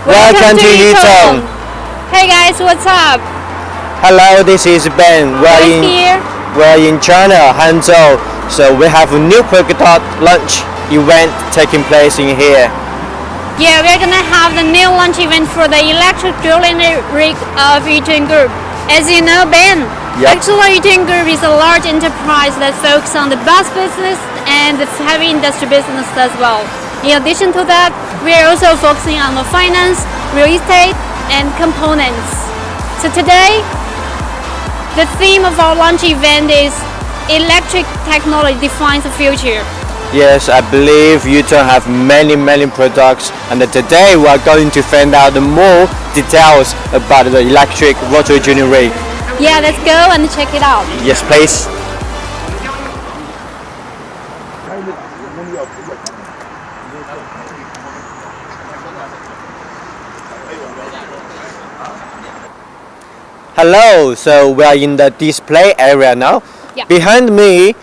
Welcome to Yutong. Hey guys, what's up? Hello, this is Ben. We're in China, Hangzhou. So we have a new polka dot lunch event taking place in here. Yeah, we're gonna have the new lunch event for the electric drilling rig of Yutong Group. As you know, Ben, actually Yutong Group is a large enterprise that focuses on the bus business and the heavy industry business as well. In addition to that, we are also focusing on the finance, real estate, and components. So today, the theme of our launch event is electric technology defines the future. Yes, I believe Yutong have many products, and today we are going to find out more details about the electric rotary drilling rig. Yeah, let's go and check it out. Yes, please. Hello, so we are in the display area now. Yeah. Behind me,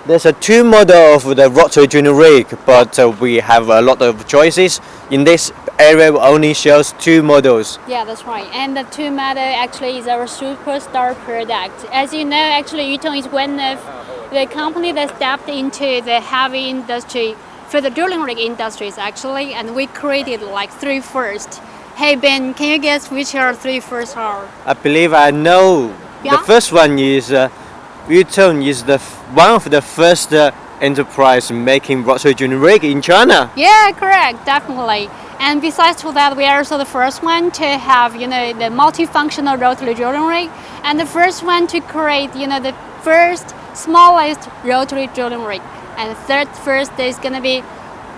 there's a two model of the rotary drilling rig, but we have a lot of choices. In this area, we only shows two models. Yeah, that's right. And the two model actually is our superstar product. As you know, actually Yutong is one of the company that stepped into the heavy industry for the drilling rig industries actually, and we created like three first. Hey Ben, can you guess which are three first are? I believe I know. Yeah? The first one is Yutong is one of the first enterprise making rotary drilling rig in China. Yeah, correct, definitely. And besides to that, we are also the first one to have, the multifunctional rotary drilling rig, and the first one to create, the first smallest rotary drilling rig. And the third first is gonna be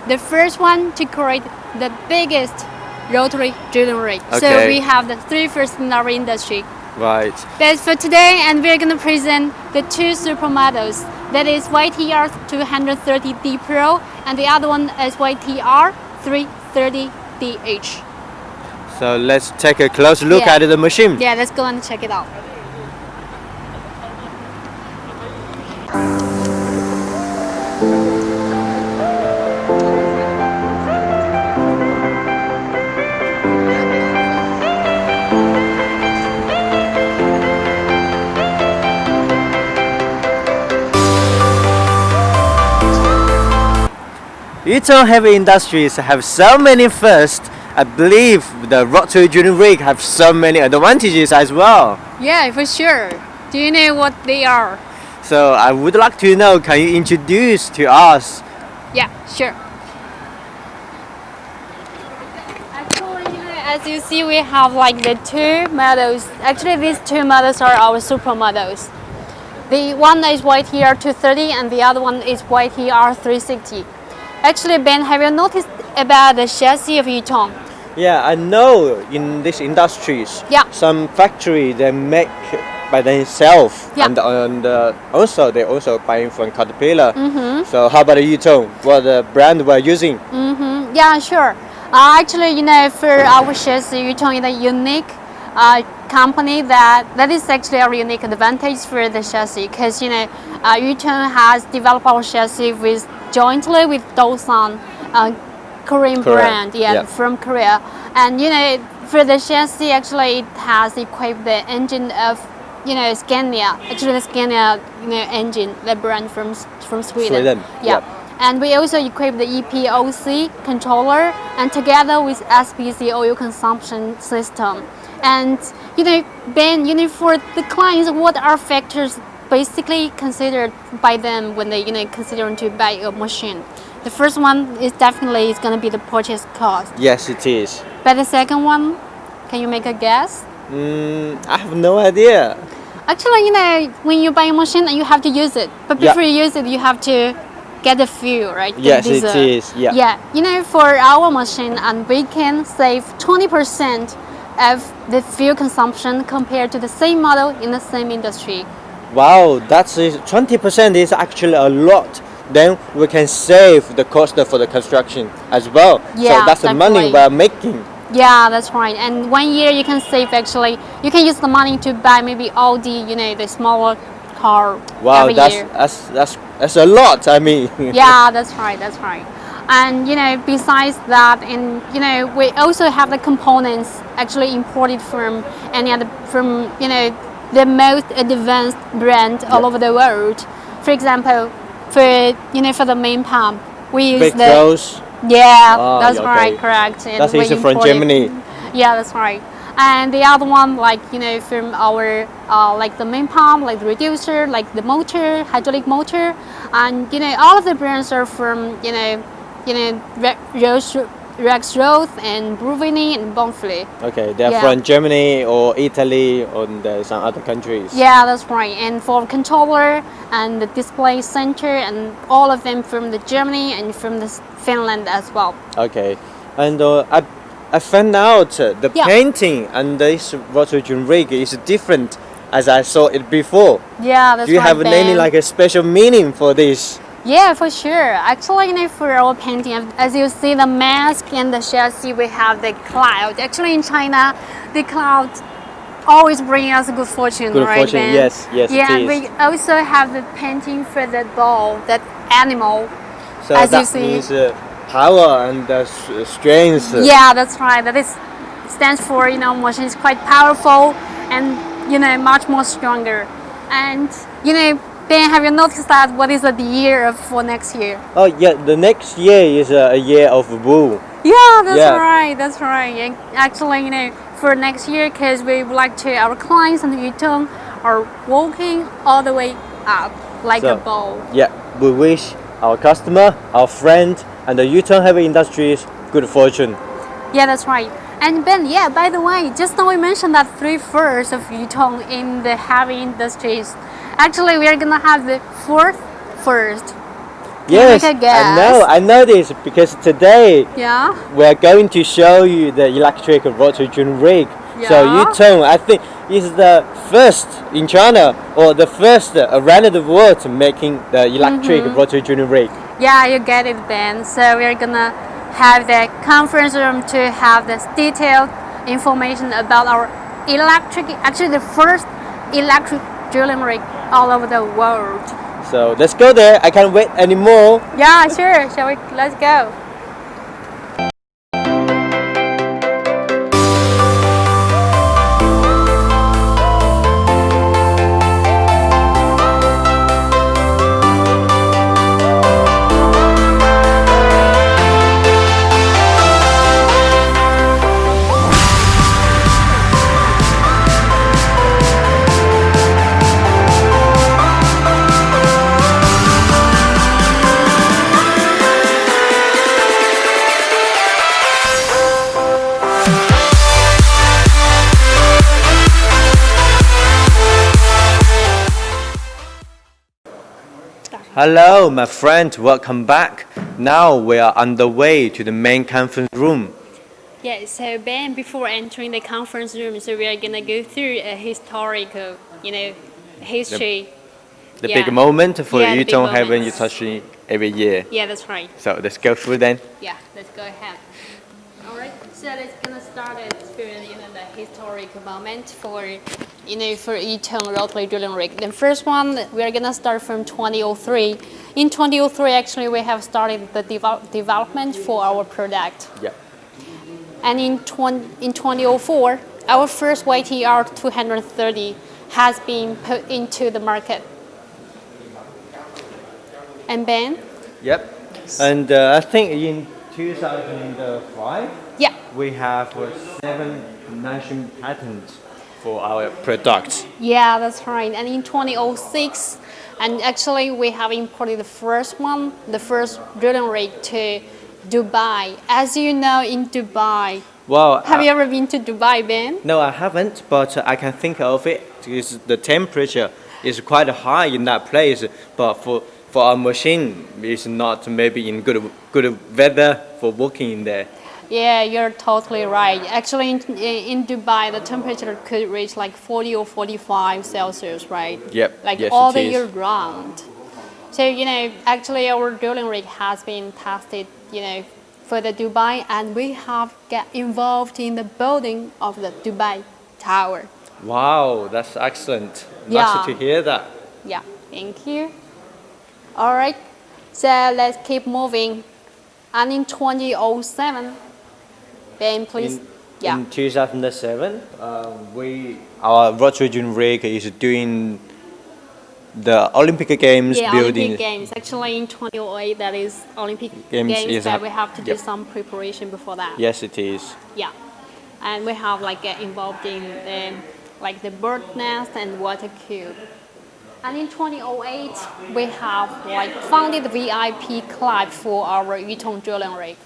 the first one to create the biggest rotary drilling rig. Okay. So we have the three first in our industry. Right. That's for today, and we're gonna present the two supermodels. That is YTR 230D Pro, and the other one is YTR 330DH. So let's take a close look at the machine. Yeah, let's go and check it out. Yutong Heavy Industries have so many firsts. I believe the rotary drilling rig have so many advantages as well. Yeah, for sure. Do you know what they are? So I would like to know, can you introduce to us? Yeah, sure. Actually, as you see, we have like the two models. Actually, these two models are our super models. The one is YTR 230 and the other one is YTR 360. Actually, Ben, have you noticed about the chassis of Yutong? Yeah, I know in these industries, some factory they make by themselves, and also they also buying from Caterpillar. So how about Yutong? What brand we're using? Yeah, sure. Actually, for our chassis, Yutong is a unique company that is actually a unique advantage for the chassis, because Yutong has developed our chassis jointly with Dosan, Korean brand, from Korea. And for the chassis, actually it has equipped the engine of Scania. Actually, the Scania engine, the brand from Sweden. Yeah. And we also equip the EPOC controller, and together with SPC oil consumption system. And Ben, for the clients, what are factors basically considered by them when they considering to buy a machine? The first one is definitely going to be the purchase cost. Yes, it is. But the second one, can you make a guess? I have no idea. Actually, when you buy a machine, you have to use it. But before you use it, you have to get the fuel, right? Yes, it is. Yeah. Yeah. For our machine, and we can save 20% of the fuel consumption compared to the same model in the same industry. Wow, that's 20% is actually a lot. Then we can save the cost for the construction as well. Yeah, so that's the money we're making. Yeah, that's right. And 1 year you can save actually. You can use the money to buy maybe all the smaller car. Wow, every year. that's a lot. I mean. Yeah, that's right. And besides that, and we also have the components actually imported from any other from the most advanced brand all over the world. For example, for the main pump, we use Big throws. yeah, Ah, that's yeah, right, okay. correct. And That's we easy from import it. Germany. Yeah, that's right. And the other one, like from our like the main pump, like the reducer, like the motor, hydraulic motor, and all of the brands are from Rexroth and Bruvini and Bonfili. Okay, they're Yeah. from Germany or Italy or some other countries. Yeah, that's right. And for controller and the display center, and all of them from the Germany and from the Finland as well. Okay, and I found out the Yeah. painting and this rotary drilling rig is different as I saw it before. Yeah, that's Do you right, have any Ben. like a special meaning for this? Yeah, for sure. Actually, for our painting, as you see the mask and the chassis, we have the cloud. Actually, in China, the cloud always bring us good fortune, Good right, fortune, Ben? yes, yes, Yeah, it and is. we also have the painting for that ball, that animal. So as you that see. means power and strength. Yeah, that's right. That is stands for machine is quite powerful and much more stronger. And Ben, have you noticed that what is the year for next year? Oh yeah, the next year is a year of bull. Yeah, that's Yeah. right. That's right. And actually, for next year, because we would like to, our clients and Yutong are walking all the way up like a So, bow. Yeah, we wish our customer, our friend, and the Yutong Heavy Industries good fortune. Yeah, that's right. And Ben, yeah, by the way, just now we mentioned that 3/4 of Yutong in the heavy industries. Actually, we are gonna have the fourth first. Can you Yes, make a guess? I know this because today Yeah. we are going to show you the electric rotary drilling rig. So Yeah. Yutong, I think, is the first in China or the first around the world making the electric rotary drilling rig. Yeah, you get it, Ben. So we're gonna have the conference room to have this detailed information about our electric, actually the first electric drilling rig all over the world. So let's go there. I can't wait anymore. Yeah, sure. Shall we? Let's go. Hello, my friend. Welcome back. Now we are on the way to the main conference room. Yeah, so Ben, before entering the conference room, so we are gonna go through a historical, history. The Yeah. big moment for Yeah, the big Yutong Heaven moments. Industry every year. Yeah, that's right. So let's go through then. Yeah, let's go ahead. All right, so let's gonna start it for the historic moment for for Yutong rotary drilling rig. The first one we are gonna start from 2003. In 2003, actually, we have started the development for our product. Yeah. And in 2004, our first YTR 230 has been put into the market. And Ben? Yep. And I think in 2005, Yeah. we have 7 national patents for our products. Yeah, that's right. And in 2006, and actually we have imported the first one, the first drilling rig to Dubai. As you know, in Dubai, Well, have you ever been to Dubai, Ben? no, I haven't, but I can think of it. Because the temperature is quite high in that place, but for our machine, it's not maybe in good weather for working in there. Yeah, you're totally right. Actually, in Dubai, the temperature could reach like 40 or 45 Celsius, right? Yep, Like yes, all it the is. year round. So, actually our drilling rig has been tested, for the Dubai, and we have get involved in the building of the Dubai Tower. Wow, that's excellent. Yeah. Nice to hear that. Yeah, thank you. All right, so let's keep moving. And in 2007, Ben, please. In 2007, our Rotary Junior Rig is doing the Olympic Games building. Olympic Games. Actually, in 2008, that is Olympic Games Games that we have to do some preparation before that. Yes, it is. Yeah, and we have like get involved in like the bird nest and water cube. And in 2008, we have like founded the VIP club for our Yutong drilling rig.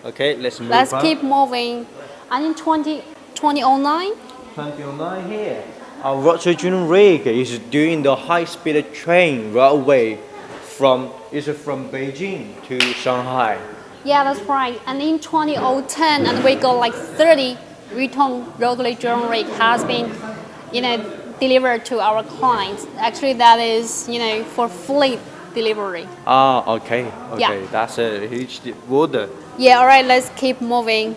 Okay, let's move Let's on. keep moving. And in 2009, 2009 here. Our Rotary Junior Rig is doing the high-speed train railway from Beijing to Shanghai. yeah, that's right. And in 2010, and we got like 30 Yutong rotary drilling rig has been, delivered to our clients. Actually, that is, for fleet delivery. Ah, okay. Yeah. That's a huge order. Yeah, all right, let's keep moving.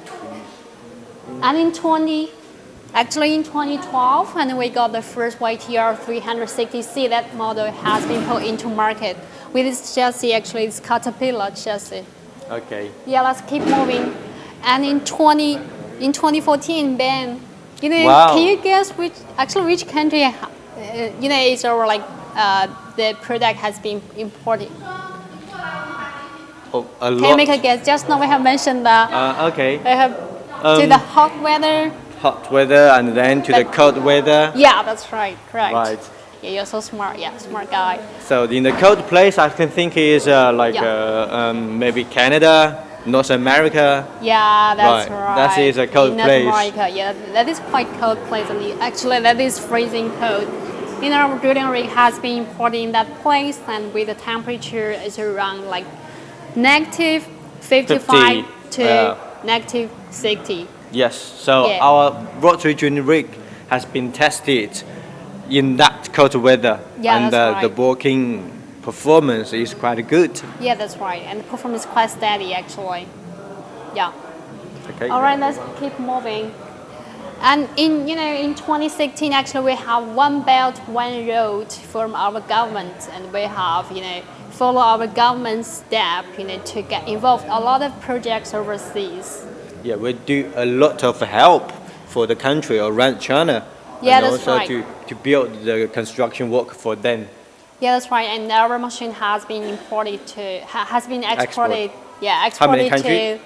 And in 2012, and we got the first YTR 360C. That model has been put into market with this chassis. Actually, it's Caterpillar chassis. Okay. Yeah, let's keep moving. And in 2014, Ben, Wow. can you guess which country, is our the product has been imported? Oh, a Can lot. you make a guess? Just now we have mentioned that Okay. we have to the hot weather. Hot weather and then to the cold weather. Yeah, that's right. Correct. Right. Yeah, you're so smart. Yeah, smart guy. So in the cold place, I can think is maybe Canada, North America. Yeah, that's Right. right. That is a cold in North place. America, yeah, that is quite cold place, and actually that is freezing cold. Our drilling rig has been imported in that place, and with the temperature is around like negative 55 to negative 60. Yes. So Yeah. our Rotary Junior Rig has been tested in that cold weather, Yeah, and that's the right. working performance is quite good. Yeah, that's right, and the performance is quite steady actually. Yeah. Okay. All right, let's keep moving. And in 2016, actually, we have one belt, one road from our government, and we have follow our government step to get involved a lot of projects overseas. Yeah, we do a lot of help for the country around China. Yeah, and that's also right. to build the construction work for them. Yeah, that's right. And our machine has been exported. Yeah, How many exported countries? to.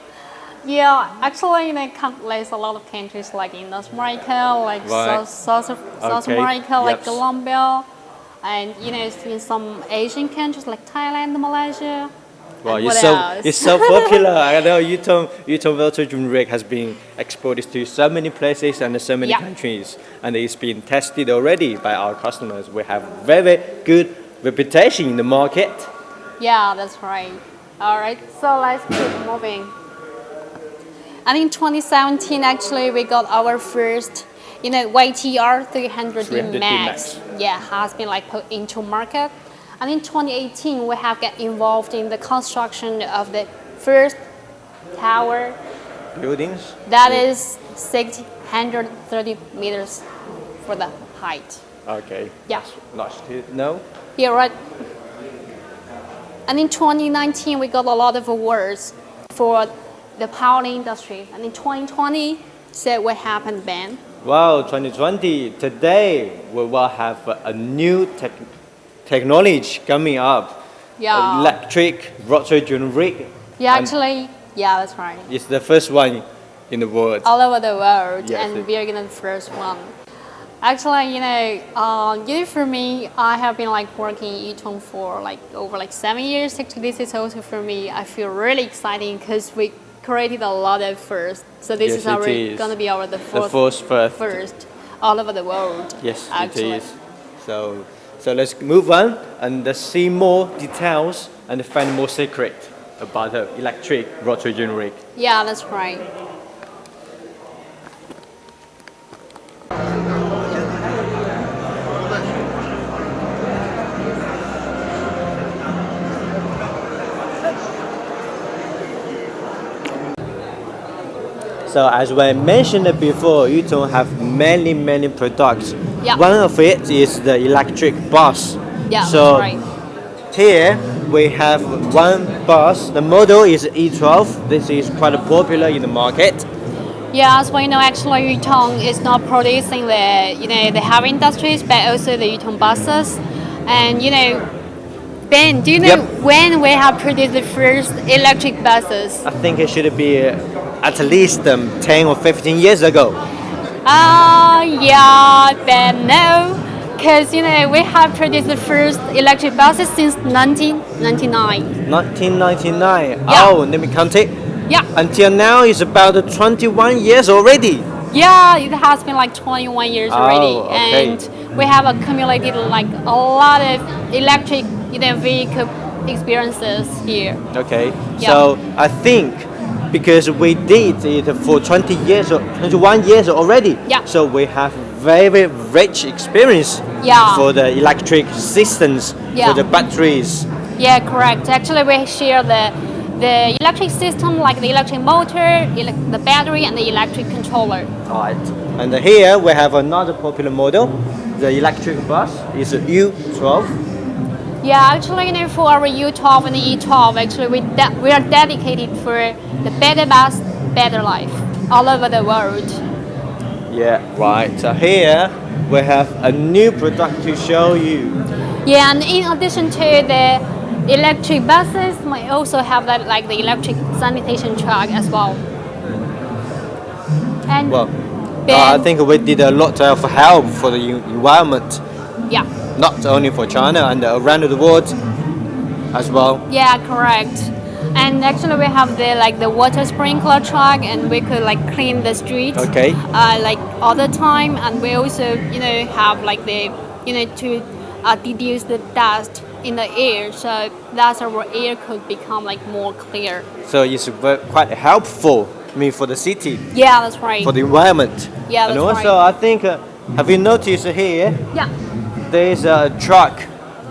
Yeah, actually, countless a lot of countries like in North America, like Right. South Okay. America, like Yep. Colombia, and in some Asian countries like Thailand, Malaysia. Wow, and it's what so else? it's so popular. I know Yutong Rotary Junior Rig has been exported to so many places and so many Yeah. countries, and it's been tested already by our customers. We have very good reputation in the market. Yeah, that's right. All right, so let's keep moving. And in 2017, actually, we got our first, YTR 300D 300D Max. Max. Yeah, has been put into market. And in 2018, we have get involved in the construction of the first tower Buildings. that is 630 meters for the height. Okay. Yeah. Nice to know. Yeah, right. And in 2019, we got a lot of awards for the power industry. And in 2020, so what happened, Ben? Wow, 2020. Today we will have a new technology coming up. Yeah. Electric Rotary Junior Rig. Yeah, And actually, yeah, that's right. it's the first one in the world. All over the world, Yes, and it- we're gonna the first one. Actually, for me, I have been working in Yutong for over 7 years. Actually, this is also for me. I feel really exciting because we created a lot of first. So this Yes, is it is. gonna be our The fourth first. first all over the world. Yes, actually. it is. So let's move on and see more details and find more secret about the electric Rotary Junior Rig. Yeah, that's right. So as I mentioned before, Yutong have many products. Yeah. One of it is the electric bus. Yeah, So that's right. here we have one bus. The model is E12. This is quite popular in the market. Yeah, as we know, actually, Yutong is not producing the heavy industries, but also the Yutong buses. And Ben, do you know when we have produced the first electric buses? I think it should be at least 10 or 15 years ago. Yeah, but no. Because we have produced the first electric buses since 1999. 1999. Yeah. Oh, let me count it. Yeah. Until now, it's about 21 years already. Yeah, it has been like 21 years already, okay. And we have accumulated like a lot of electric vehicle experiences here. Okay. Yeah. So I think because we did it for 20 years or 21 years already. Yeah. So we have very rich experience. Yeah. For the electric systems, Yeah. for the batteries. Yeah, correct. Actually, we share the electric system, like the electric motor, the battery, and the electric controller. Right. And here we have another popular model. The electric bus is U12. Yeah, actually, for our U12 and the E12, actually, we are dedicated for the better bus, better life all over the world. Yeah, right. So here we have a new product to show you. Yeah, and in addition to the electric buses, might also have that like the electric sanitation truck as well. And Well, Ben, I think we did a lot of help for the environment, yeah, not only for China and around the world as well. yeah, correct. And actually, we have the water sprinkler truck, and we could clean the streets. Okay. All the time, and we also have to deduce the dust in the air, so that's our air could become more clear. So it's quite helpful, for the city, Yeah, that's right. for the environment. Yeah, And that's also, right. I think, have you noticed here, Yeah, there is a truck,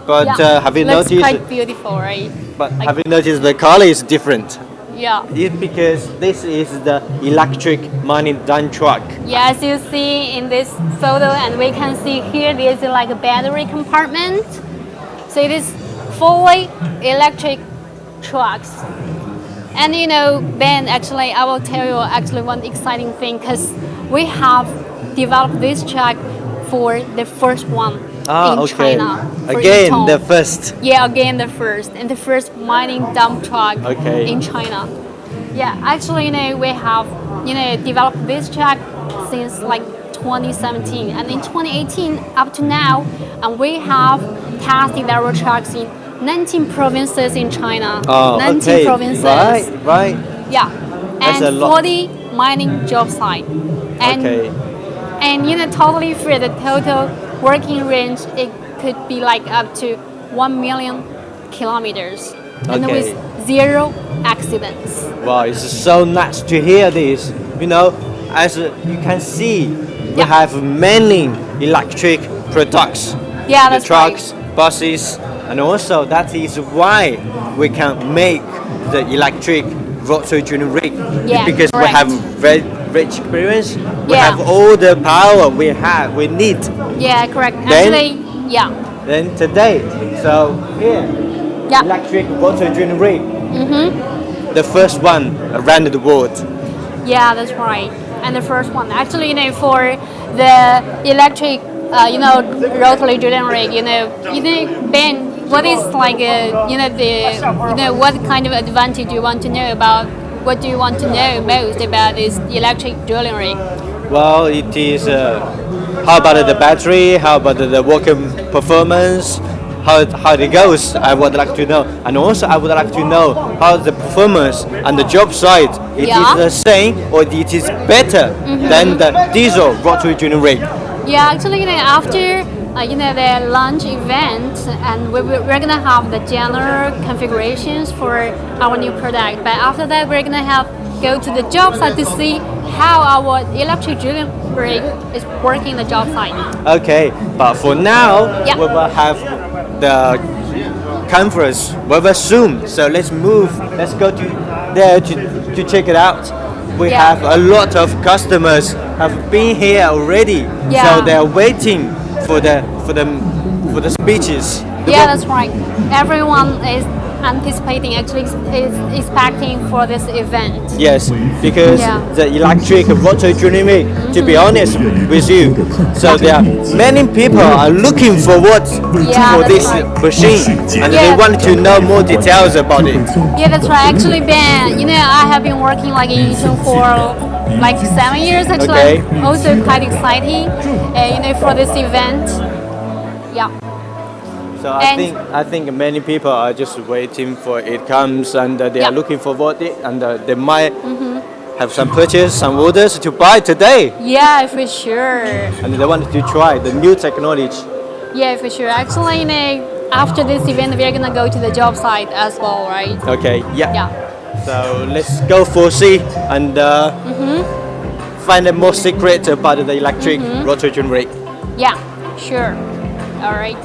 but yeah. have you Looks noticed? quite beautiful, right? But have you noticed the color is different? Yeah. It's because this is the electric mining dump truck. Yeah, as you see in this photo, and we can see here, there's a battery compartment. So it is fully electric trucks. And Ben, actually, I will tell you one exciting thing, because we have developed this truck for the first one in China. for Again, Yutong. the first. Yeah, again the first, and the first mining dump truck Okay. in China. Yeah, actually, we have developed this truck since 2017, and in 2018 up to now, and we have tested our trucks in 19 provinces in China. Oh, 19 okay. provinces. Right. Yeah, That's a and lot. 40 mining job sites. And Okay. and totally for the total working range, it could be up to 1 million kilometers, and Okay. with 0 accidents. Wow, it's so nice to hear this. As you can see, we Yeah. have many electric products. Yeah, The that's trucks, buses, and also that is why we can make the electric Rotary generator. Yeah, Because we correct. have very rich experience. We Yeah. have all the power we need. Yeah, correct. Then- Actually, yeah, Then today, so here, yeah, electric Rotary generator. The first one around the world. yeah, that's right. And the first one, actually, for the electric, rotary drilling rig, Ben, what is what kind of advantage you want to know about? What do you want to know most about this electric drilling rig? Well, it is. How about the battery? How about the working performance? How it goes? I would like to know, and also I would like to know how the performance and the job site. It Yeah. is the same or it is better than the diesel rotary generator. Yeah, actually, after the launch event, and we're gonna have the general configurations for our new product. But after that, we're gonna go to the job site to see how our electric drilling rig is working in the job site. Okay, but for now, Yeah. we will have the conference over Zoom. So let's move. Let's go to there to check it out. We Yeah. have a lot of customers have been here already. Yeah. So they're waiting for the speeches. Yeah, that's right. Everyone is anticipating, actually expecting for this event? Yes, because the electric rotary journey rig, to be honest with you, so there are many people are looking forward for this machine, and they want to know more details about it. Yeah, that's right. Actually, Ben, I have been working like in Yuzhong for like 7 years. Actually, also quite exciting, for this event. Yeah. So I think many people are just waiting for it comes, and they are looking forward it, and they might have some purchase, some orders to buy today. Yeah, for sure. And they want to try the new technology. Yeah, for sure. Actually, after this event, we are gonna go to the job site as well, right? Okay. Yeah. Yeah. So let's go for see and find out more secret about the electric rotary rig. Yeah, sure. All right.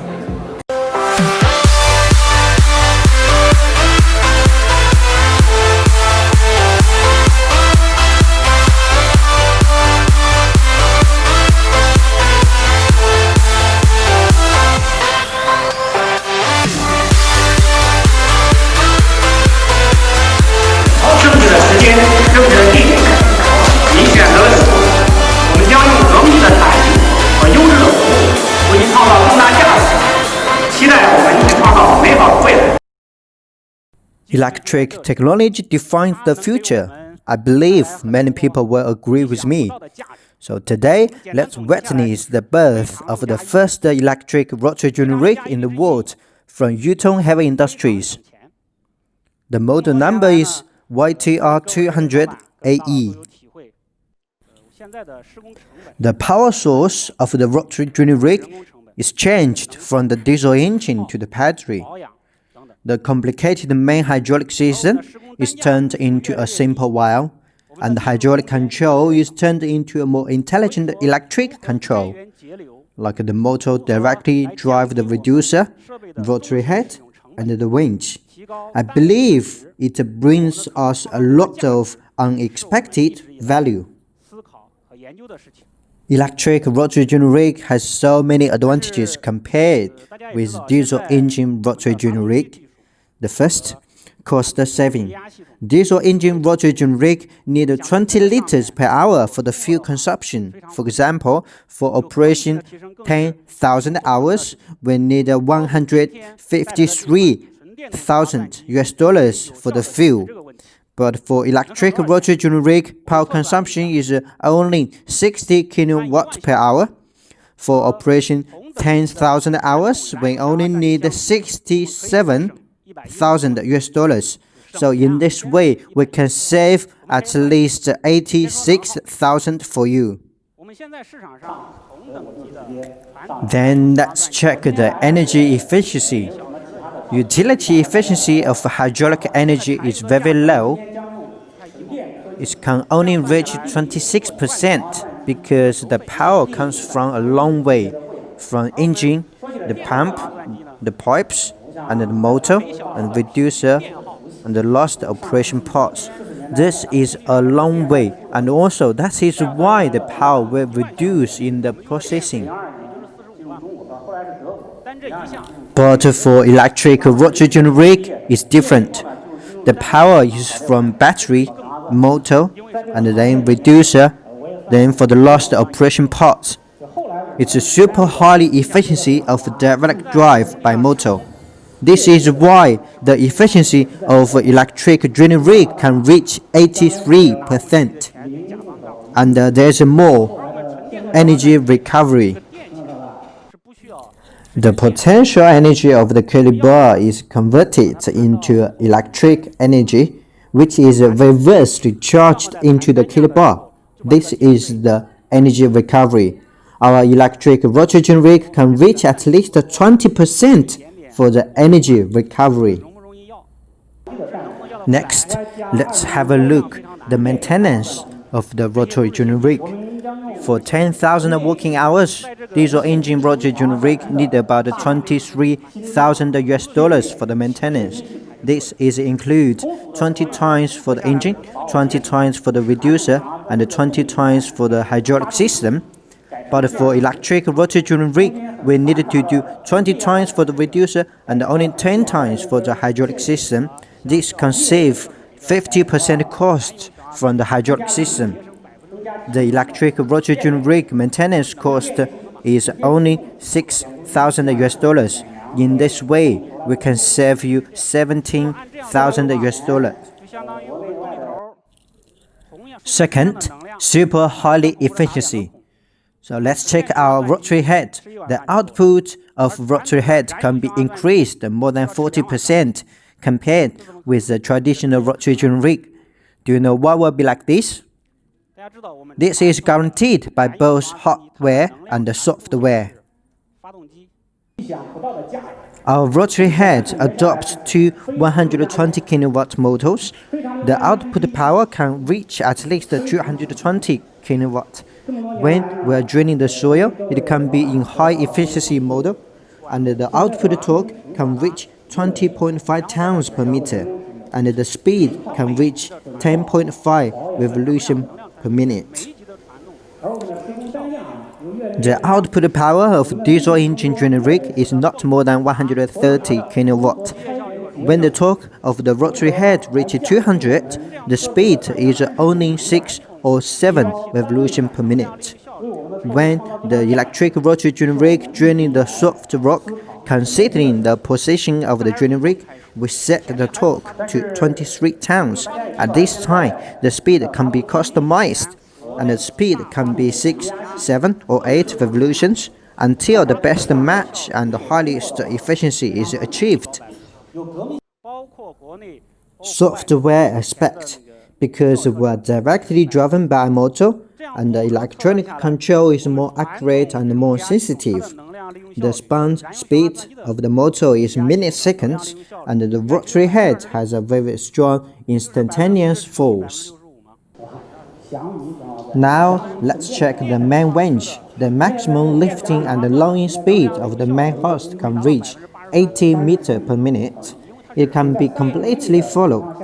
Electric technology defines the future. I believe many people will agree with me. So today, let's witness the birth of the first electric rotary rig in the world from Yutong Heavy Industries. The model number is YTR200AE. The power source of the rotary rig is changed from the diesel engine to the battery. The complicated main hydraulic system is turned into a simple valve, and the hydraulic control is turned into a more intelligent electric control, like the motor directly drive the reducer, rotary head, and the winch. I believe it brings us a lot of unexpected value. Electric rotary rig has so many advantages compared with diesel engine rotary rig. The first, cost saving. Diesel engine rotary rig need 20 liters per hour for the fuel consumption. For example, for operation 10,000 hours, we need $153,000 for the fuel. But for electric rotary rig, power consumption is only 60 kilowatt per hour. For operation 10,000 hours, we only need $67,000. So in this way, we can save at least 86,000 for you. Then let's check the energy efficiency. Utility efficiency of hydraulic energy is very low. It can only reach 26% because the power comes from a long way, from engine, the pump, the pipes, and the motor, and reducer, and the last operation parts. This is a long way, and also that is why the power will reduce in the processing. But for electric rotary rig, it's different. The power is from battery, motor, and then reducer, then for the last operation parts. It's a super high efficiency of direct drive by motor. This is why the efficiency of electric rig can reach 83%. And there's more energy recovery. The potential energy of the kilobar is converted into electric energy, which is reversely charged into the kilobar. This is the energy recovery. Our electric rotary rig can reach at least 20% for the energy recovery. Next, let's have a look at the maintenance of the rotary rig. For 10,000 working hours, diesel engine rotary rig need about $23,000 for the maintenance. This is include 20 times for the engine, 20 times for the reducer, and 20 times for the hydraulic system. But for electric rotary drilling rig, we needed to do 20 times for the reducer and only 10 times for the hydraulic system. This can save 50% cost from the hydraulic system. The electric rotary drilling rig maintenance cost is only 6,000 US dollars. In this way, we can save you 17,000 US dollars. Second, super highly efficiency. So let's check our rotary head. The output of rotary head can be increased more than 40% compared with the traditional rotary drilling rig. Do you know what will be like this? This is guaranteed by both hardware and software. Our rotary head adopts two 120 kilowatt motors. The output power can reach at least 220 kilowatt. When we are draining the soil, it can be in high efficiency mode, and the output torque can reach 20.5 tons per meter, and the speed can reach 10.5 revolution per minute. The output power of diesel engine drilling rig is not more than 130 kilowatt. When the torque of the rotary head reaches 200, the speed is only 6 or 7 revolution per minute. When the electric rotary drilling rig drilling the soft rock, considering the position of the drilling rig, we set the torque to 23 tons. At this time, the speed can be customized, and the speed can be 6, 7 or 8 revolutions until the best match and the highest efficiency is achieved. Software aspect. Because we are directly driven by a motor, and the electronic control is more accurate and more sensitive. The response speed of the motor is milliseconds, and the rotary head has a very strong instantaneous force. Now let's check the main winch. The maximum lifting and lowering speed of the main hoist can reach 80 meters per minute. It can be completely followed,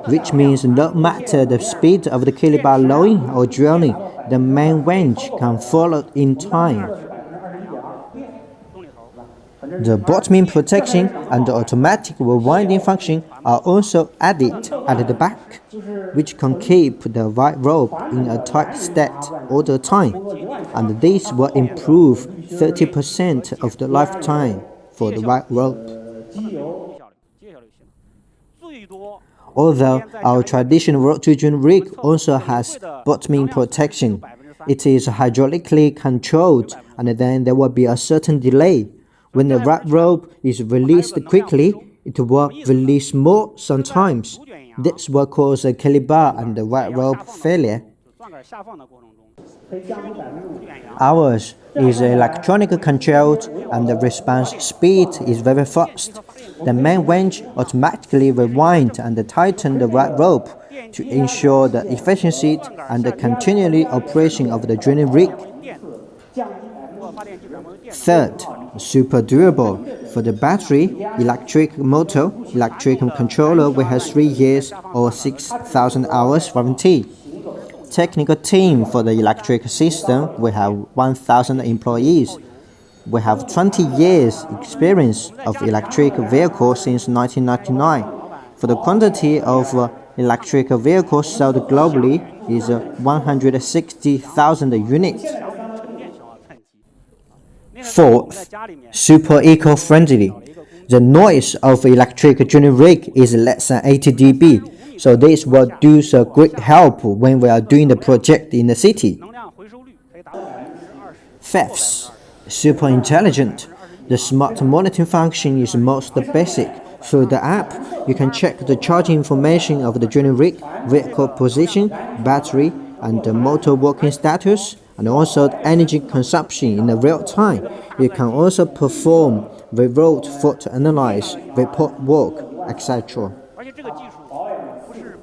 which means no matter the speed of the caliber lowering or drilling, the main winch can follow in time. The bottoming protection and the automatic rewinding function are also added at the back, which can keep the right rope in a tight state all the time, and this will improve 30% of the lifetime for the right rope. Although our traditional rotary drilling rig also has bottoming protection, it is hydraulically controlled, and then there will be a certain delay. When the right rope is released quickly, it will release more sometimes. This will cause a caliber and the right rope failure. Ours is electronically controlled, and the response speed is very fast. The main winch automatically rewinds and tightens the right rope to ensure the efficiency and the continual operation of the drilling rig. Third, super durable. For the battery, electric motor, electric controller, we have 3 years or 6,000 hours warranty. Technical team for the electric system, we have 1,000 employees. We have 20 years experience of electric vehicles since 1999. For the quantity of electric vehicles sold globally is 160,000 units. Fourth, super eco-friendly. The noise of electric drilling rig is less than 80 dB, so this will do a great help when we are doing the project in the city. Fifth, super intelligent. The smart monitoring function is most basic. Through the app, you can check the charging information of the drilling rig, vehicle position, battery, and the motor working status, and also energy consumption in real time. You can also perform remote fault analysis, report work, etc.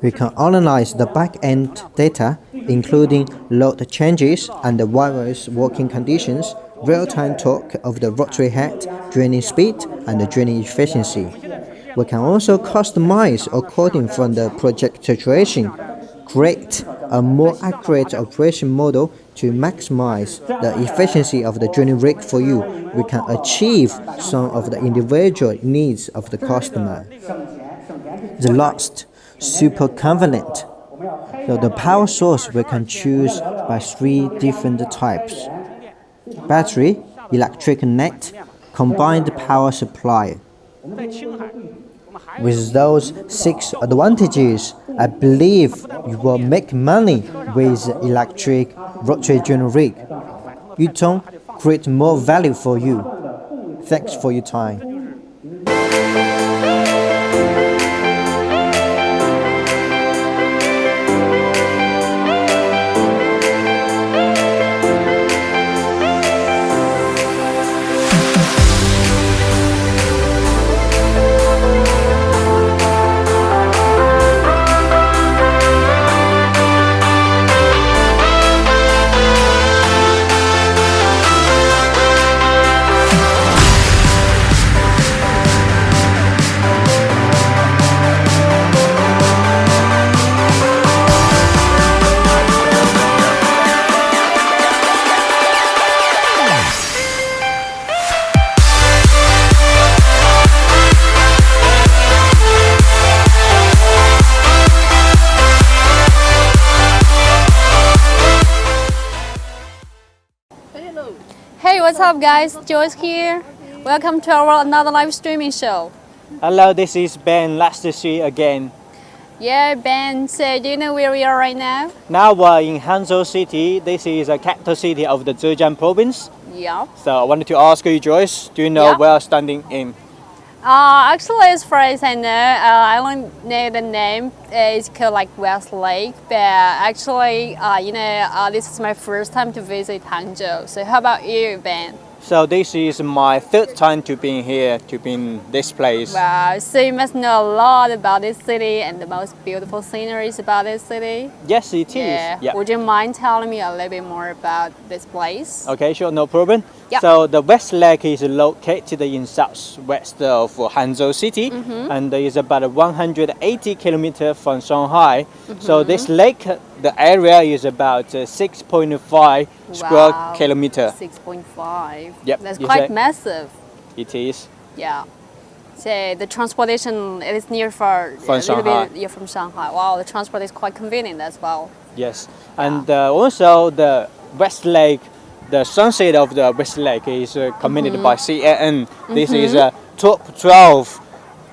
We can analyze the back-end data, including load changes and the various working conditions, real-time torque of the rotary head, draining speed, and the draining efficiency. We can also customize according from the project situation, create a more accurate operation model to maximize the efficiency of the drilling rig for you. We can achieve some of the individual needs of the customer. The last, super convenient. So the power source we can choose by 3 different types: battery, electric net, combined power supply. With those 6 advantages, I believe you will make money with electric rotary drilling rig. Yutong create more value for you. Thanks for your time. Hey, what's up guys? Joyce here. Welcome to our another live streaming show. Hello, this is Ben. Nice to see you again. Yeah, Ben, so do you know where we are right now? Now we're in Hangzhou City. This is the capital city of the Zhejiang province. Yeah. So I wanted to ask you, Joyce, do you know where we're standing in? Actually, as far as I know, I don't know the name. It's called like West Lake, but actually, this is my first time to visit Hangzhou. So how about you, Ben? So this is my 3rd time to be here, to be in this place. Wow, so you must know a lot about this city and the most beautiful sceneries about this city. Yes, it is. Yeah. Would you mind telling me a little bit more about this place? Okay, sure, no problem. Yeah. So the West Lake is located in southwest of Hangzhou City, and is about 180 kilometers from Shanghai. So this lake, the area is about 6.5 square kilometer. 6.5. Yep. That's quite massive. It is. Yeah. So the transportation, it is near for From Shanghai. You're from Shanghai. Wow, the transport is quite convenient as well. Yes, and also the West Lake, the sunset of the West Lake is committed by CAN. This is a top 12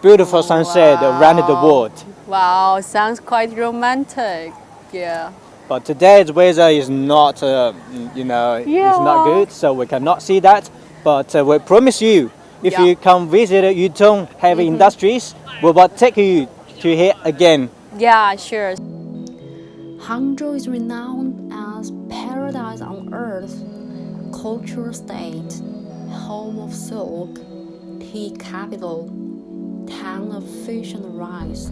beautiful sunset around the world. Wow, sounds quite romantic. Yeah. But today's weather is not, it's not good, so we cannot see that. But we promise you, if you come visit Yutong Heavy Industries, we will take you to here again. Yeah, sure. Hangzhou is renowned as paradise on earth, cultural state, home of silk, tea capital, town of fish and rice.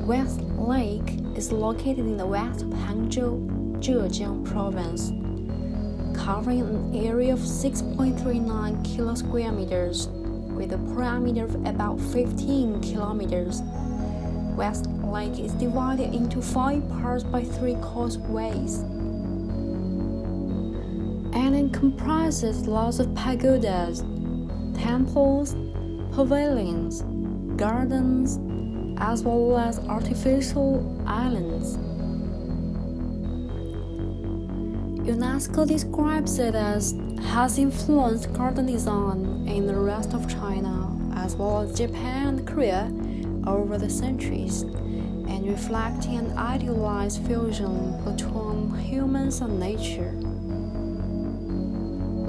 West Lake is located in the west of Hangzhou, Zhejiang province, covering an area of 6.39 square meters with a diameter of about 15 kilometers. West Lake is divided into 5 parts by 3 causeways, and it comprises lots of pagodas, temples, pavilions, gardens, as well as artificial islands. UNESCO describes it as has influenced garden design in the rest of China, as well as Japan and Korea, over the centuries, and reflecting an idealized fusion between humans and nature.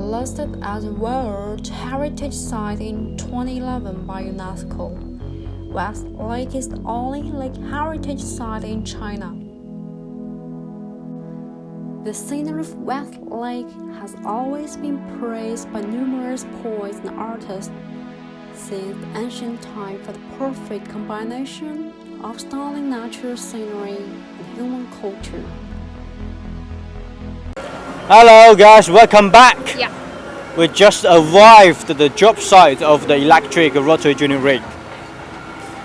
Listed as a World Heritage Site in 2011 by UNESCO, West Lake is the only lake heritage site in China. The scenery of West Lake has always been praised by numerous poets and artists since ancient time for the perfect combination of stunning natural scenery and human culture. Hello guys, welcome back. Yeah. We just arrived at the job site of the electric rotary drilling rig.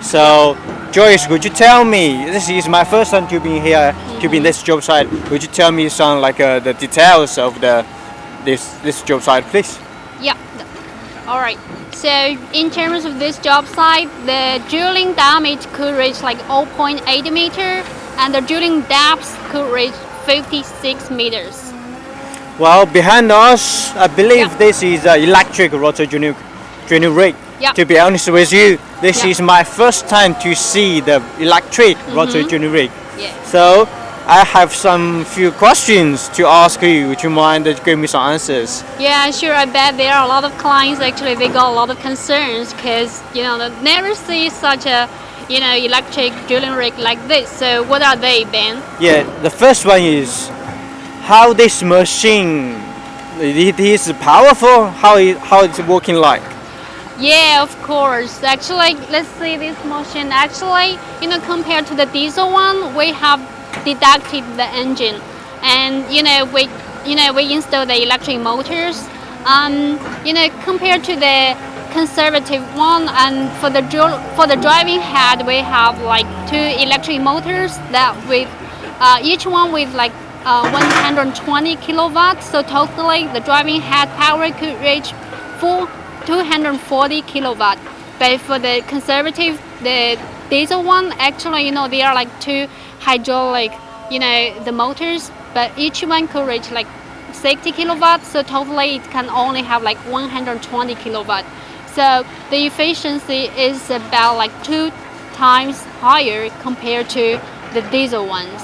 So Joyce, could you tell me, this is my first time to be here, to be in this job site. Could you tell me some the details of this job site, please? Yeah. All right. So in terms of this job site, the drilling diameter could reach like 0.8 meter, and the drilling depth could reach 56 meters. Well, behind us, I believe this is an electric rotary drilling rig. Yeah. To be honest with you, this is my first time to see the electric rotary drilling rig. Yeah. So I have some few questions to ask you. Would you mind to give me some answers? Yeah, sure. I bet there are a lot of clients actually. They got a lot of concerns because they never see such a electric drilling rig like this. So what are they, Ben? Yeah, the first one is how this machine it is powerful. How it's working like? Yeah, of course. Actually, let's see this machine. Actually, compared to the diesel one, we have deducted the engine, and we install the electric motors. Compared to the conservative one, and for the driving head, we have like 2 electric motors that with each one with like 120 kilowatts. So totally, the driving head power could reach 240 kilowatt. But for the conservative, the diesel one, actually, they are like 2 hydraulic, the motors, but each one could reach like 60 kilowatts. So totally, it can only have like 120 kilowatt. So the efficiency is about like 2 times higher compared to the diesel ones.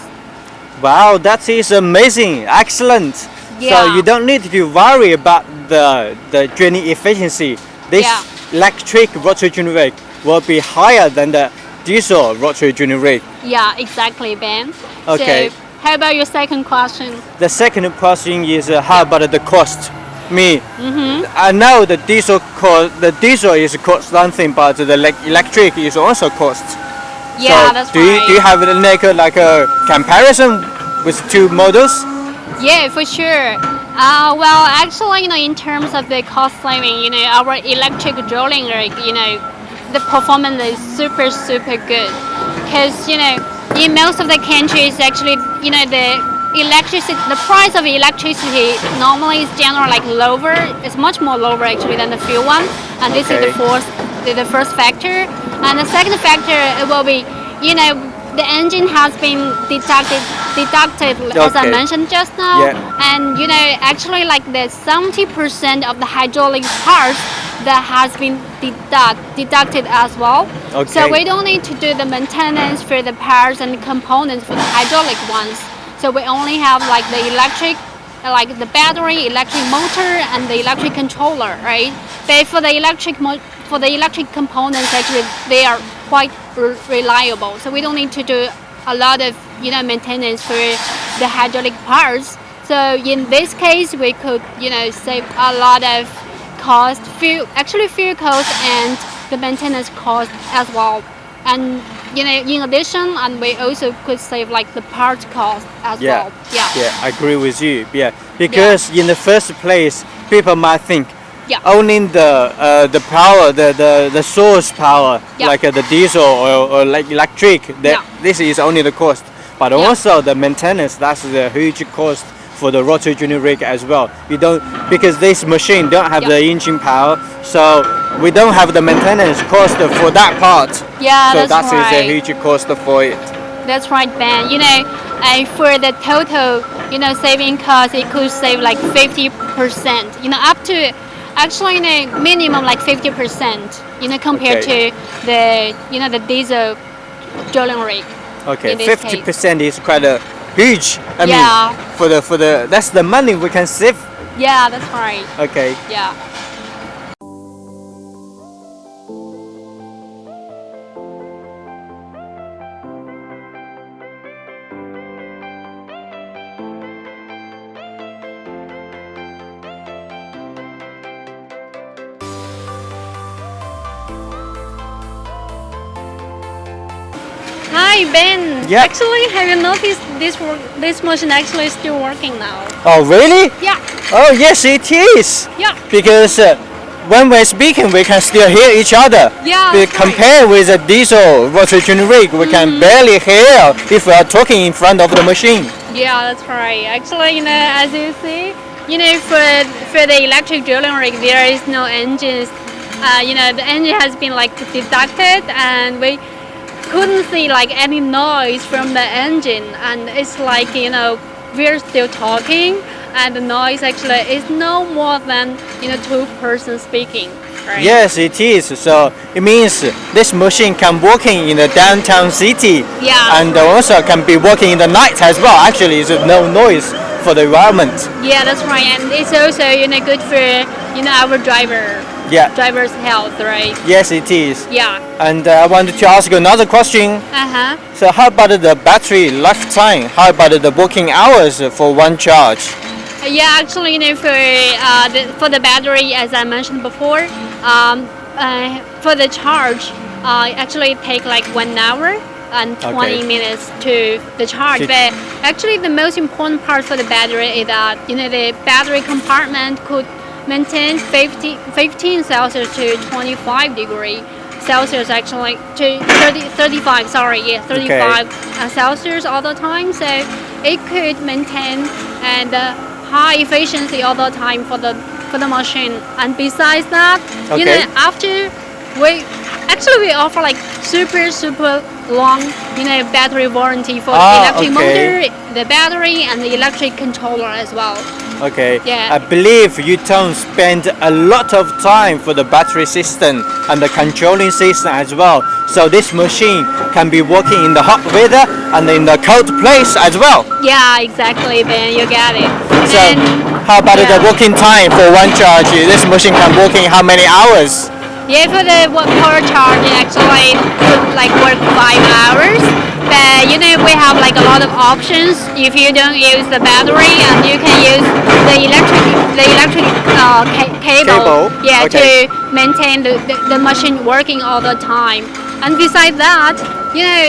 Wow, that is amazing, excellent. Yeah. So you don't need to worry about the drilling efficiency. This electric rotary drilling rig will be higher than the diesel rotary drilling rig. Yeah, exactly, Ben. Okay. So how about your second question? The second question is how about the cost? I know the diesel is cost something, but the electric is also cost. Yeah, so that's do right. Do you have like a comparison with 2 models? Yeah, for sure. Well, actually, in terms of the cost saving, our electric drilling rig, the performance is super good. Because, in most of the countries, actually, the price of electricity normally is generally like lower. It's much more lower actually than the fuel one. And this is the first factor. And the second factor it will be, the engine has been deducted as I mentioned just now. And actually like the 70% of the hydraulic parts that has been deducted as well. So we don't need to do the maintenance for the parts and components for the hydraulic ones. So we only have like the electric, like the battery, electric motor, and the electric controller, right? But for the electric components, actually they are quite reliable. So we don't need to do a lot of maintenance for the hydraulic parts. So in this case, we could save a lot of cost, fuel cost, and the maintenance cost as well. And in addition, and we also could save like the part cost as well. Yeah, I agree with you. Yeah, because in the first place, people might think owning the power, the source power, like the diesel or like electric, this is only the cost. But also the maintenance, that's the huge cost for the rotary drilling rig as well. Because this machine don't have the engine power, so we don't have the maintenance cost for that part. Yeah, so that's that right. is a huge cost for it. That's right, Ben. For the total, saving cost, it could save like 50%. Up to actually minimum like 50%. Compared to the diesel drilling rig. Okay, 50% is quite a huge. I mean, for the that's the money we can save. Yeah, that's right. Okay. Yeah. Hi Ben. Yeah. Actually, have you noticed this machine actually is still working now? Oh really? Yeah. Oh yes, it is. Yeah. Because when we're speaking, we can still hear each other. Yeah, We that's right. compare with a diesel rotary rig, we can barely hear if we are talking in front of the machine. Yeah, that's right. Actually, as you see, for the electric drilling rig, there is no engines. The engine has been like deducted, and we couldn't see like any noise from the engine, and it's like we're still talking, and the noise actually is no more than two persons speaking. Right? Yes, it is. So it means this machine can working in the downtown city, Yeah. and also can be working in the night as well. Actually, it's no noise for the environment. Yeah, that's right, and it's also good for our Yeah. driver's health, right? Yes, it is. Yeah. And I wanted to ask you another question. So how about the battery lifetime? How about the working hours for one charge? Yeah, actually, for the battery, as I mentioned before, for the charge, actually it take like 1 hour and 20 minutes to the charge. But actually, the most important part for the battery is that the battery compartment could maintain 15 Celsius to 25 degree Celsius, actually to 35. Sorry, yeah, 35 Celsius all the time. So it could maintain and high efficiency all the time for the machine. And besides that, after we offer like super long battery warranty for the electric motor, the battery, and the electric controller as well. Okay. Yeah. I believe you don't spend a lot of time for the battery system and the controlling system as well. So this machine can be working in the hot weather and in the cold place as well. Yeah, exactly. Ben, you got it. So And how about the working time for one charge? This machine can work in how many hours? yeah, for the power charge, it actually could like work 5 hours. But we have like a lot of options. If you don't use the battery, and you can use the electric cable. Yeah, to maintain the machine working all the time. And besides that,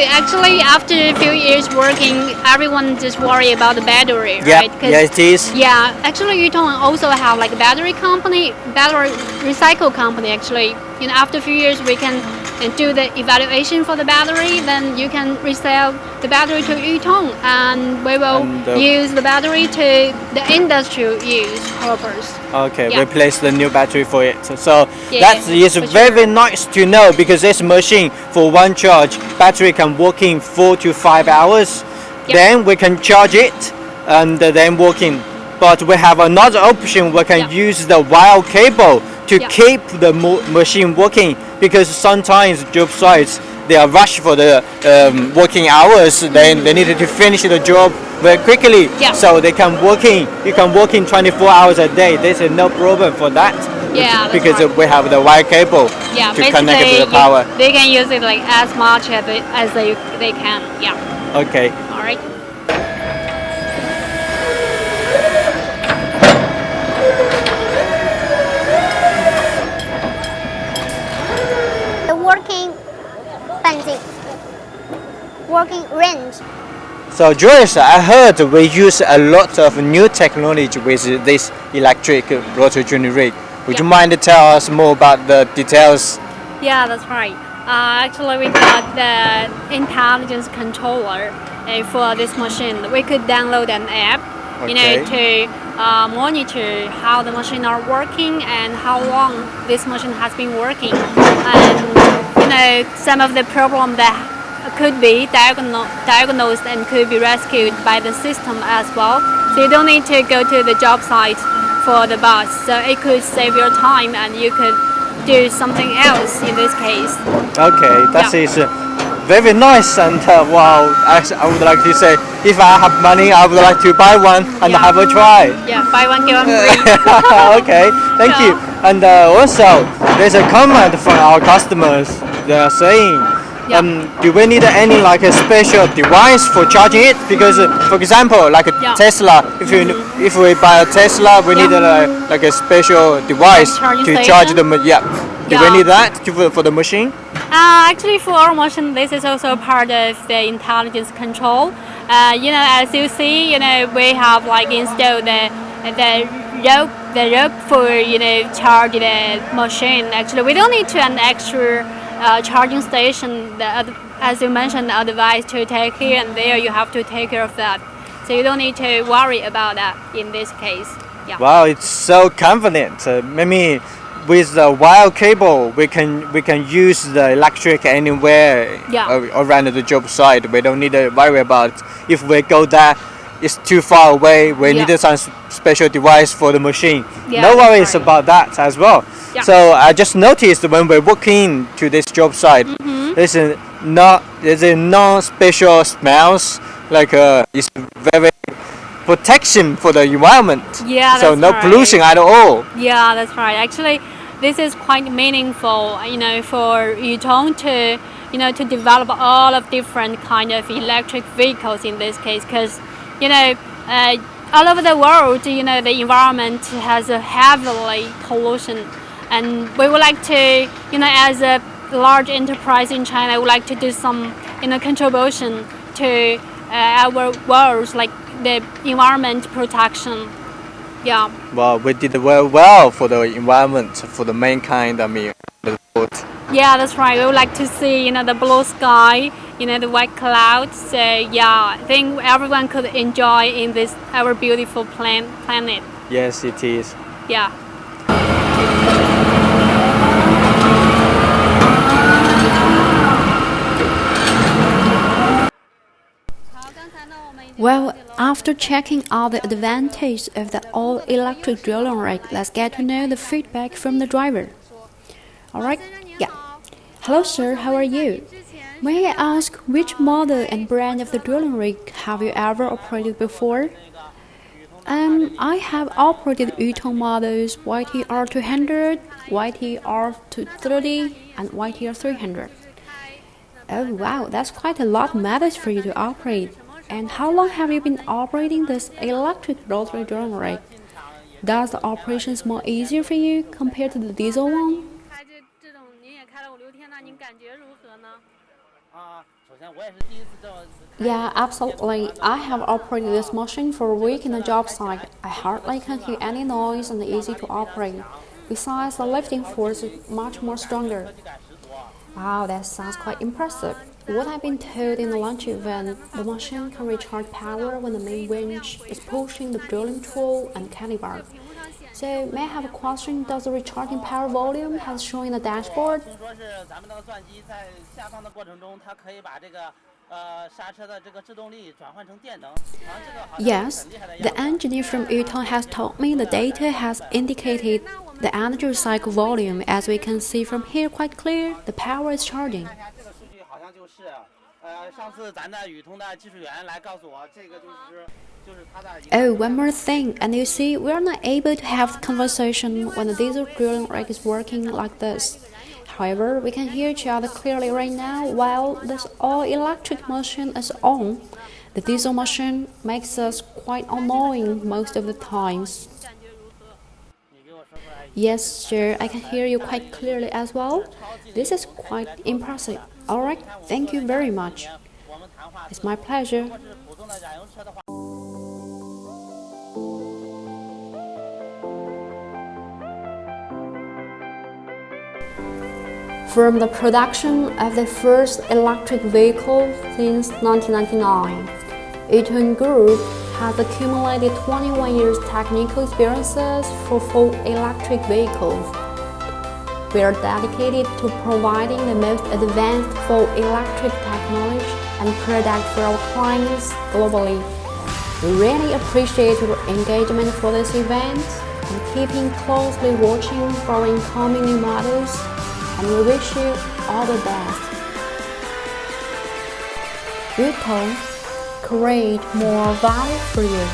actually after a few years working, everyone just worry about the battery, right? Yeah, it is. Yeah, actually Yutong also have like a battery recycle company actually. After a few years we can do the evaluation for the battery, then you can resell the battery to Yutong, and we will use the battery to the industrial use purpose. Okay, replace the new battery for it. So Yeah, that is very nice to know, because this machine for one charge, battery can work in 4 to 5 hours. Then we can charge it and then working. But we have another option. We can use the wire cable to keep the machine working, because sometimes job sites they are rushed for the working hours. Then they needed to finish the job very quickly, so they can working. You can work in 24 hours a day. There's no problem for that. Yeah, that's because right. we have the wire cable Yeah, to connect it to the power. They can use it like as much as they can. Yeah. Okay. All right. The working range. So Joyce, I heard we use a lot of new technology with this electric rotary rig. Would you mind to tell us more about the details? Yeah, that's right. Actually, we got the intelligence controller for this machine. We could download an app, to monitor how the machine are working and how long this machine has been working, and some of the problem that could be diagnosed and could be rescued by the system as well. So you don't need to go to the job site for the bus. So it could save your time, and you could do something else in this case. Okay, that is very nice, and wow, I would like to say, if I have money, I would like to buy one and have a try. Yeah, buy one, get one free. Okay, thank you. And also, there's a comment from our customers. They are saying, do we need any like a special device for charging it? Because for example, like a Tesla, if we buy a Tesla, we need like a special device to charge the do we need that for the machine? Actually, for our machine, this is also part of the intelligence control. As you see, we have like installed the the rope for charge the machine. Actually, we don't need to an extra charging station. As you mentioned, the device to take here and there. You have to take care of that, so you don't need to worry about that in this case. Yeah. Wow, it's so convenient. Maybe with the wire cable, we can use the electric anywhere around the job site. We don't need to worry about if we go there, it's too far away. We need some special device for the machine. No worries about that as well. Yeah. So I just noticed when we walk in to this job site, there's no special smells. Like it's very protection for the environment. Yeah, so that's no right. pollution at all. Yeah, that's right. Actually, this is quite meaningful, for Yutong to develop all of different kind of electric vehicles in this case, because all over the world, the environment has a heavily pollution, and we would like to, as a large enterprise in China, we would like to do some, contribution to our world, like the environment protection. Yeah. Well, we did very well for the environment, for the mankind. I mean, the world. Yeah, that's right. We would like to see, the blue sky, the white clouds. So yeah, I think everyone could enjoy in this our beautiful planet. Yes, it is. Yeah. Well, after checking out the advantages of the all-electric drilling rig, let's get to know the feedback from the driver. Alright, yeah. Hello sir, how are you? May I ask which model and brand of the drilling rig have you ever operated before? I have operated Yutong models YTR200, YTR230, and YTR300. Oh wow, that's quite a lot of methods for you to operate. And how long have you been operating this electric rotary drilling rig? Does the operations more easier for you compared to the diesel one? Yeah, absolutely. I have operated this machine for a week in a job site. I hardly can hear any noise and easy to operate. Besides, the lifting force is much more stronger. Wow, that sounds quite impressive. What I've been told in the launch event, the machine can recharge power when the main winch is pushing the drilling tool and caliber. So, may I have a question? Does the recharging power volume has shown in the dashboard? Yes, the engineer from Yutong has told me the data has indicated the energy cycle volume. As we can see from here quite clear, the power is charging. Oh, one more thing, and you see, we are not able to have conversation when the diesel drilling rig is working like this. However, we can hear each other clearly right now while this all-electric machine is on. The diesel machine makes us quite annoying most of the times. Yes, sir, I can hear you quite clearly as well. This is quite impressive. Alright, thank you very much. It's my pleasure. From the production of the first electric vehicle since 1999, Yutong Group has accumulated 21 years technical experiences for full electric vehicles. We are dedicated to providing the most advanced full electric technology and products for our clients globally. We really appreciate your engagement for this event and keeping closely watching for our incoming new models, and we wish you all the best. Yutong, create more value for you.